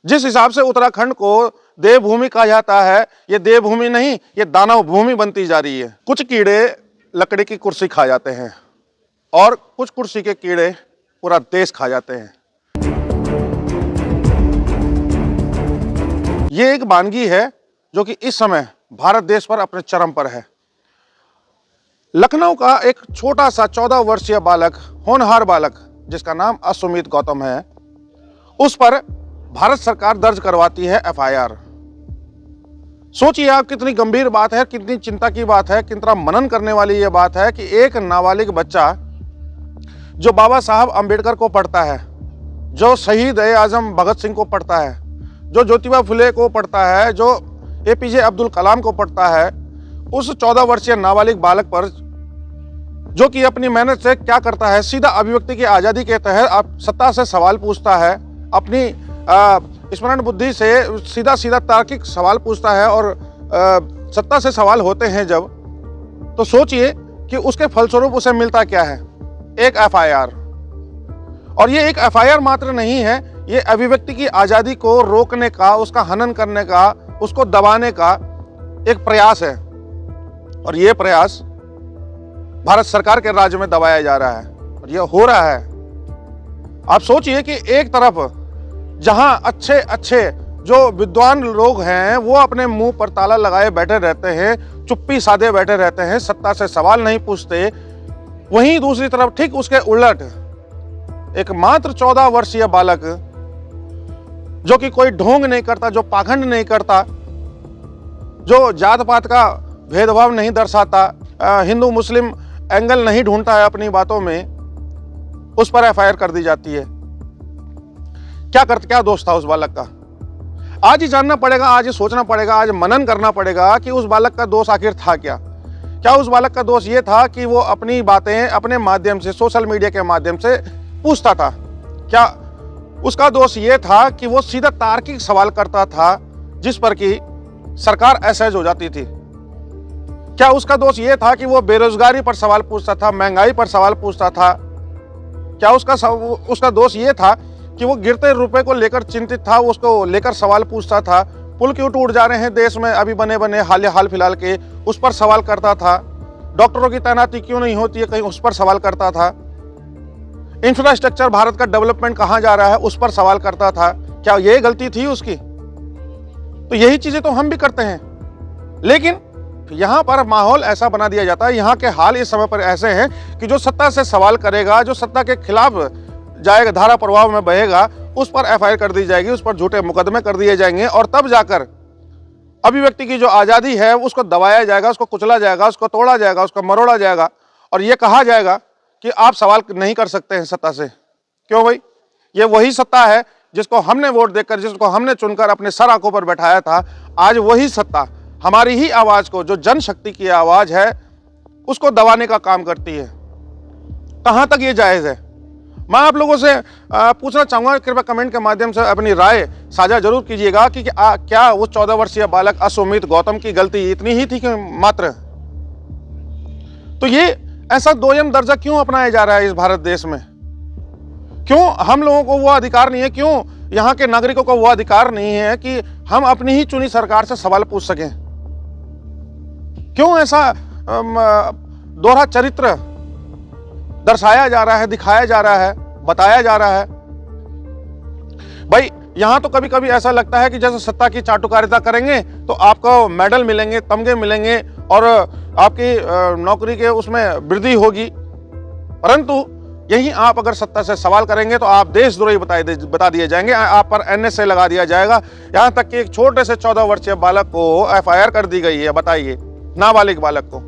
जिस हिसाब से उत्तराखंड को देवभूमि कहा जाता है, ये देवभूमि नहीं, ये दानव भूमि बनती जा रही है। कुछ कीड़े लकड़ी की कुर्सी खा जाते हैं और कुछ कुर्सी के कीड़े पूरा देश खा जाते हैं। ये एक वानगी है जो कि इस समय भारत देश पर अपने चरम पर है। लखनऊ का एक छोटा सा 14 वर्षीय बालक, होनहार बालक, जिसका नाम अश्वमीत गौतम है, उस पर भारत सरकार दर्ज करवाती है FIR। सोचिए आप, कितनी गंभीर बात है, कितनी चिंता की बात है, कितना मनन करने वाली ये बात है कि एक नाबालिग बच्चा जो बाबा साहब अंबेडकर को पढ़ता है, जो शहीद आजम भगत सिंह को पढ़ता है, जो ज्योतिबा फुले को पढ़ता है, जो APJ अब्दुल कलाम को पढ़ता है, उस 14 वर्षीय नाबालिग बालक पर, जो कि अपनी मेहनत से क्या करता है, सीधा अभिव्यक्ति की आज़ादी के तहत सत्ता से सवाल पूछता है, अपनी स्मरण बुद्धि से सीधा सीधा तार्किक सवाल पूछता है और सत्ता से सवाल होते हैं जब, तो सोचिए कि उसके फलस्वरूप उसे मिलता क्या है, एक FIR। और ये एक FIR मात्र नहीं है, ये अभिव्यक्ति की आज़ादी को रोकने का, उसका हनन करने का, उसको दबाने का एक प्रयास है। और ये प्रयास भारत सरकार के राज्य में दबाया जा रहा है और ये हो रहा है। आप सोचिए कि एक तरफ जहां अच्छे अच्छे जो विद्वान लोग हैं वो अपने मुंह पर ताला लगाए बैठे रहते हैं, चुप्पी साधे बैठे रहते हैं, सत्ता से सवाल नहीं पूछते, वहीं दूसरी तरफ ठीक उसके उलट एक मात्र 14 वर्षीय बालक, जो कि कोई ढोंग नहीं करता, जो पाखंड नहीं करता, जो जात पात का भेदभाव नहीं दर्शाता, हिंदू मुस्लिम एंगल नहीं ढूंढता है अपनी बातों में, उस पर FIR कर दी जाती है। क्या दोष था उस बालक का? आज ही जानना पड़ेगा, आज ही सोचना पड़ेगा, आज मनन करना पड़ेगा कि उस बालक का दोष आखिर था क्या। क्या उस बालक का दोष ये था कि वो अपनी बातें अपने माध्यम से, सोशल मीडिया के माध्यम से पूछता था? क्या उसका दोष ये था कि वो सीधा तार्किक सवाल करता था जिस पर कि सरकार असहज हो जाती थी? क्या उसका दोष ये था कि वो बेरोजगारी पर सवाल पूछता था, महंगाई पर सवाल पूछता था? क्या उसका दोष ये था कि वो गिरते रुपए को लेकर चिंतित था, उसको लेकर सवाल पूछता था? पुल क्यों टूट जा रहे हैं देश में अभी बने हाल फिलहाल के, उस पर सवाल करता था? डॉक्टरों की तैनाती क्यों नहीं होती है कहीं, उस पर सवाल करता था? इंफ्रास्ट्रक्चर भारत का डेवलपमेंट कहाँ जा रहा है, उस पर सवाल करता था? क्या ये गलती थी उसकी? तो यही चीजें तो हम भी करते हैं, लेकिन यहाँ पर माहौल ऐसा बना दिया जाता है, यहाँ के हाल इस समय पर ऐसे हैं कि जो सत्ता से सवाल करेगा, जो सत्ता के खिलाफ जाएगा, धारा प्रभाव में बहेगा, उस पर FIR कर दी जाएगी, उस पर झूठे मुकदमे कर दिए जाएंगे और तब जाकर अभिव्यक्ति की जो आज़ादी है उसको दबाया जाएगा, उसको कुचला जाएगा, उसको तोड़ा जाएगा, उसको मरोड़ा जाएगा और ये कहा जाएगा कि आप सवाल नहीं कर सकते हैं सत्ता से। क्यों भाई? ये वही सत्ता है जिसको हमने वोट देकर, जिसको हमने चुनकर अपने सर आंखों पर बैठाया था। आज वही सत्ता हमारी ही आवाज को, जो जनशक्ति की आवाज है, उसको दबाने का काम करती है। कहां तक ये जायज है? मैं आप लोगों से पूछना चाहूंगा, कृपया कमेंट के माध्यम से अपनी राय साझा जरूर कीजिएगा कि क्या वो 14 वर्षीय बालक अश्वमीत गौतम की गलती इतनी ही थी कि मात्र? तो ये ऐसा दोयम दर्जा क्यों अपनाया जा रहा है इस भारत देश में? क्यों हम लोगों को वो अधिकार नहीं है, क्यों यहाँ के नागरिकों को वो अधिकार नहीं है कि हम अपनी ही चुनी सरकार से सवाल पूछ सकें? क्यों ऐसा दोहरा चरित्र दर्शाया जा रहा है, दिखाया जा रहा है, बताया जा रहा है? भाई यहां तो कभी कभी ऐसा लगता है कि जैसे सत्ता की चाटुकारिता करेंगे तो आपको मेडल मिलेंगे, तमगे मिलेंगे और आपकी नौकरी के उसमें वृद्धि होगी, परंतु यही आप अगर सत्ता से सवाल करेंगे तो आप देशद्रोही बता दिए जाएंगे, आप पर NSA लगा दिया जाएगा। यहां तक कि एक छोटे से 14 वर्षीय बालक को FIR कर दी गई है, बताइए, नाबालिग बालक को।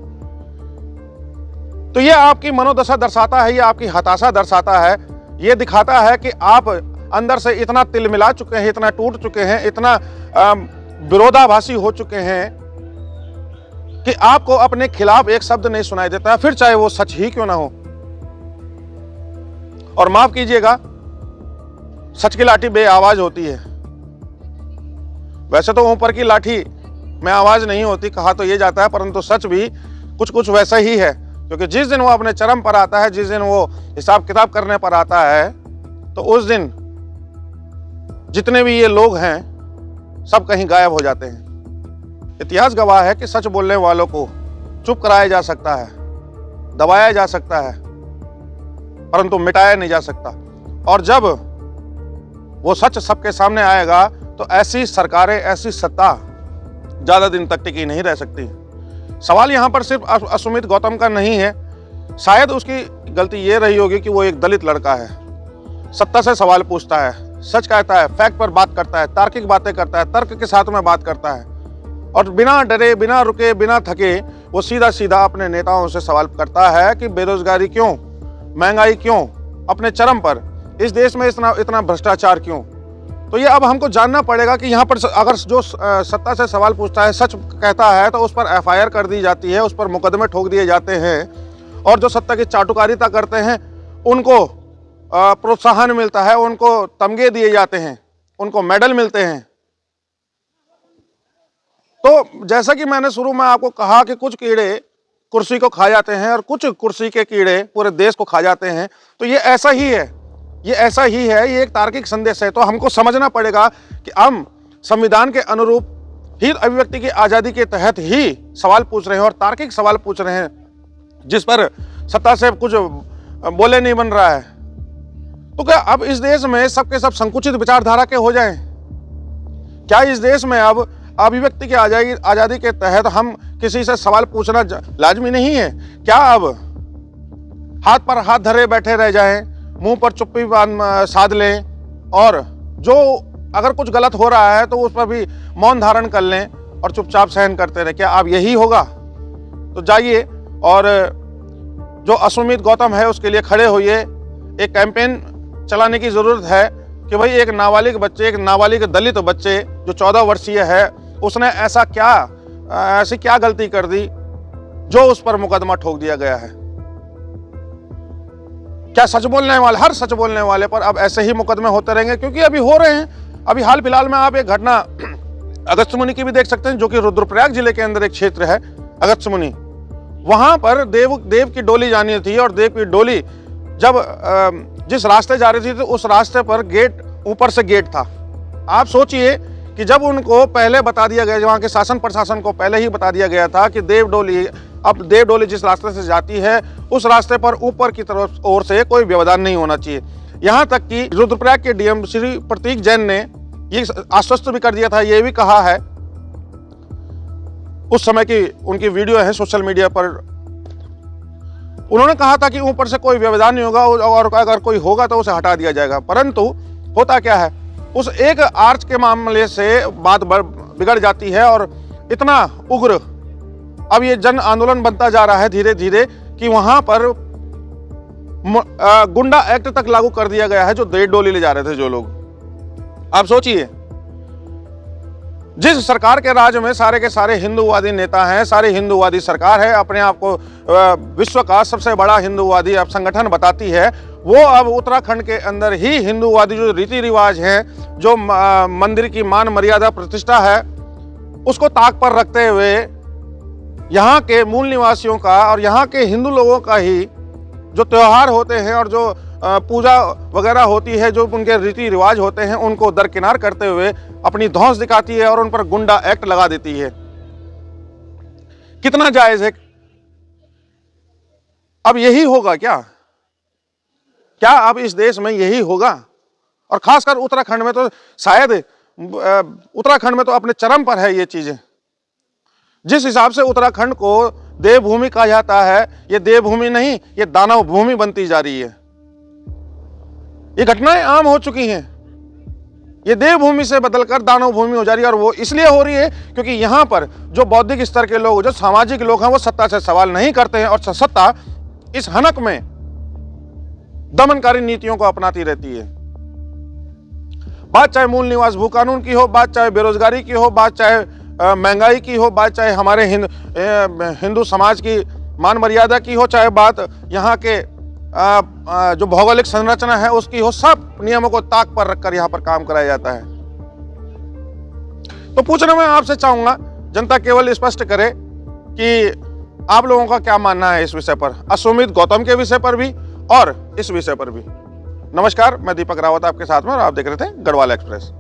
तो ये आपकी मनोदशा दर्शाता है, ये आपकी हताशा दर्शाता है, ये दिखाता है कि आप अंदर से इतना तिलमिला चुके हैं, इतना टूट चुके हैं, इतना विरोधाभासी हो चुके हैं कि आपको अपने खिलाफ एक शब्द नहीं सुनाई देता है, फिर चाहे वो सच ही क्यों ना हो। और माफ कीजिएगा, सच की लाठी बेआवाज होती है। वैसे तो ऊपर की लाठी में आवाज नहीं होती कहा तो ये जाता है, परंतु सच भी कुछ कुछ वैसा ही है, क्योंकि जिस दिन वो अपने चरम पर आता है, जिस दिन वो हिसाब किताब करने पर आता है, तो उस दिन जितने भी ये लोग हैं सब कहीं गायब हो जाते हैं। इतिहास गवाह है कि सच बोलने वालों को चुप कराया जा सकता है, दबाया जा सकता है, परंतु मिटाया नहीं जा सकता। और जब वो सच सबके सामने आएगा तो ऐसी सरकारें, ऐसी सत्ता ज्यादा दिन तक टिकी नहीं रह सकती। सवाल यहाँ पर सिर्फ असुमित गौतम का नहीं है। शायद उसकी गलती ये रही होगी कि वो एक दलित लड़का है, सत्ता से सवाल पूछता है, सच कहता है, फैक्ट पर बात करता है, तार्किक बातें करता है, तर्क के साथ में बात करता है और बिना डरे, बिना रुके, बिना थके वो सीधा सीधा अपने नेताओं से सवाल करता है कि बेरोजगारी क्यों, महंगाई क्यों अपने चरम पर, इस देश में इतना भ्रष्टाचार क्यों। तो ये अब हमको जानना पड़ेगा कि यहाँ पर अगर जो सत्ता से सवाल पूछता है, सच कहता है, तो उस पर एफआईआर कर दी जाती है, उस पर मुकदमे ठोक दिए जाते हैं और जो सत्ता की चाटुकारिता करते हैं उनको प्रोत्साहन मिलता है, उनको तमगे दिए जाते हैं, उनको मेडल मिलते हैं। तो जैसा कि मैंने शुरू में आपको कहा कि कुछ कीड़े कुर्सी को खा जाते हैं और कुछ कुर्सी के कीड़े पूरे देश को खा जाते हैं, तो ये ऐसा ही है, ये ऐसा ही है, ये एक तार्किक संदेश है। तो हमको समझना पड़ेगा कि हम संविधान के अनुरूप ही अभिव्यक्ति की आज़ादी के तहत ही सवाल पूछ रहे हैं और तार्किक सवाल पूछ रहे हैं, जिस पर सत्ता से कुछ बोले नहीं बन रहा है। तो क्या अब इस देश में सबके सब संकुचित विचारधारा के हो जाएं? क्या इस देश में अब अभिव्यक्ति की आज़ादी के तहत हम किसी से सवाल पूछना लाजमी नहीं है? क्या अब हाथ पर हाथ धरे बैठे रह जाएं, मुंह पर चुप्पी साध लें और जो अगर कुछ गलत हो रहा है तो उस पर भी मौन धारण कर लें और चुपचाप सहन करते रहे? क्या अब यही होगा? तो जाइए और जो असुमित गौतम है उसके लिए खड़े होइए। एक कैंपेन चलाने की जरूरत है कि भाई एक नाबालिग बच्चे, एक नाबालिग दलित बच्चे जो 14 वर्षीय है, उसने ऐसी क्या गलती कर दी जो उस पर मुकदमा ठोक दिया गया है? क्या सच बोलने वाले, हर सच बोलने वाले पर अब ऐसे ही मुकदमे होते रहेंगे? क्योंकि अभी हो रहे हैं। अभी हाल फिलहाल में आप एक घटना अगस्त्यमुनि की भी देख सकते हैं, जो कि रुद्रप्रयाग जिले के अंदर एक क्षेत्र है अगस्त्यमुनि। वहां पर देव की डोली जानी थी और देव की डोली जब जिस रास्ते जा रही थी तो उस रास्ते पर गेट, ऊपर से गेट था। आप सोचिए कि जब उनको पहले बता दिया गया, वहां के शासन प्रशासन को पहले ही बता दिया गया था कि देव डोली जिस रास्ते से जाती है उस रास्ते पर ऊपर की तरफ ओर से कोई व्यवधान नहीं होना चाहिए। यहां तक कि रुद्रप्रयाग के डीएम श्री प्रतीक जैन ने ये आश्वस्त भी कर दिया था, ये भी कहा है, उस समय की उनकी वीडियो है सोशल मीडिया पर, उन्होंने कहा था कि ऊपर से कोई व्यवधान नहीं होगा और अगर कोई होगा तो उसे हटा दिया जाएगा। परंतु होता क्या है, उस एक आर्च के मामले से बात बिगड़ जाती है और इतना उग्र अब ये जन आंदोलन बनता जा रहा है धीरे धीरे कि वहां पर गुंडा एक्ट तक लागू कर दिया गया है जो देव डोली ले जा रहे थे जो लोग। आप सोचिए, जिस सरकार के राज में सारे के सारे हिंदूवादी नेता हैं, सारी हिंदूवादी सरकार है, अपने आप को विश्व का सबसे बड़ा हिंदूवादी अब संगठन बताती है, वो अब उत्तराखंड के अंदर ही हिंदूवादी जो रीति रिवाज हैं, जो मंदिर की मान मर्यादा प्रतिष्ठा है, उसको ताक पर रखते हुए यहाँ के मूल निवासियों का और यहाँ के हिंदू लोगों का ही जो त्योहार होते हैं और जो पूजा वगैरह होती है, जो उनके रीति रिवाज होते हैं, उनको दरकिनार करते हुए अपनी धौंस दिखाती है और उन पर गुंडा एक्ट लगा देती है। कितना जायज है? अब यही होगा क्या? क्या अब इस देश में यही होगा? और खासकर उत्तराखंड में तो शायद उत्तराखंड में तो अपने चरम पर है ये चीजें। जिस हिसाब से उत्तराखंड को देवभूमि कहा जाता है, ये देवभूमि नहीं, ये दानव भूमि बनती जा रही है। ये घटनाएं आम हो चुकी हैं। ये देवभूमि से बदलकर दानव भूमि हो जा रही है और वो इसलिए हो रही है क्योंकि यहाँ पर जो बौद्धिक स्तर के लोग, जो सामाजिक लोग हैं, वो सत्ता से सवाल नहीं करते हैं और सत्ता इस हनक में दमनकारी नीतियों को अपनाती रहती है। बात चाहे मूल निवास भू कानून की हो, बात चाहे बेरोजगारी की हो, बात चाहे महंगाई की हो, बात चाहे हमारे हिंदू समाज की मान मर्यादा की हो, चाहे बात यहाँ के जो भौगोलिक संरचना है उसकी हो, सब नियमों को ताक पर रखकर यहाँ पर काम कराया जाता है। तो पूछना मैं आपसे चाहूंगा, जनता केवल स्पष्ट करे कि आप लोगों का क्या मानना है इस विषय पर, असुमित गौतम के विषय पर भी और इस विषय पर भी। नमस्कार, मैं दीपक रावत आपके साथ में और आप देख रहे थे गढ़वाल एक्सप्रेस।